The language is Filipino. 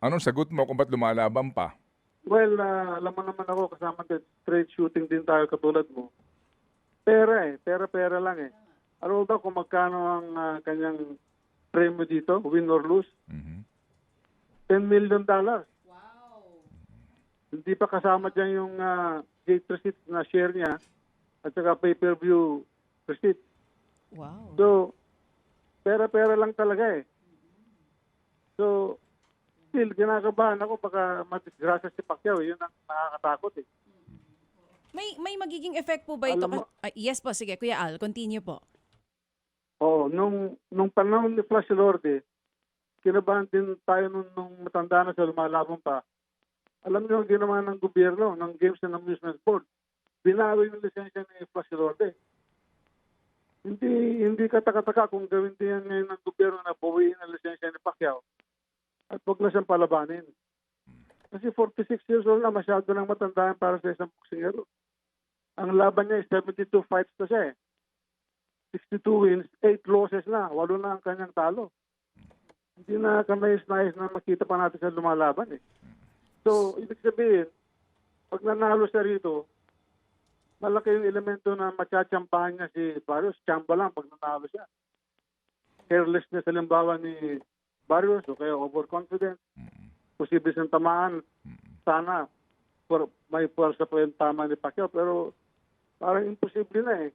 Anong sagot mo kung ba't lumalaban pa? Well, alam mo naman ako, kasama din, straight shooting din tayo katulad mo. Pera eh. Pera lang eh. Alam mo ba kung magkano ang kanyang premyo dito, win or lose? Mhm. $10 million. Hindi pa kasama dyan yung gate receipt na share niya at saka pay-per-view receipt. Wow. So, pera lang talaga eh. So, still, kinakabahan ako baka madisgrasya si Pacquiao. Yun ang nakakatakot eh. May magiging effect po ba ito? Alam mo- Yes po, sige Kuya Al, continue po. Oo, nung panahon ni Flash Lorde, kinabahan din tayo nung matanda na sa lumalaban pa. Alam niyo ang ginawa ng gobyerno, ng Games and Amusement Board, binawi yung lisensya ni Flash Lorde. Hindi katakataka kung gawin din yan ngayon ng gobyerno na bawiin ang lisensya ni Pacquiao at huwag na siyang palabanin. Kasi 46 years old na, masyado nang matandaan para sa isang boksingero. Ang laban niya is 72 fights na siya eh. 62 wins, 8 losses na, 8 na ang kanyang talo. Hindi na kanais-nais na makita pa natin sa lumalaban eh. So, ibig sabihin, pag nanalo siya rito, malaki yung elemento na matsatsampahan niya si Barrios. Tsamba lang pag nanalo siya. Carelessness halimbawa ni Barrios o kaya overconfident. Posible siyang tamaan. Sana may puwersa pa yung tama ni Pacquiao pero parang imposible na eh.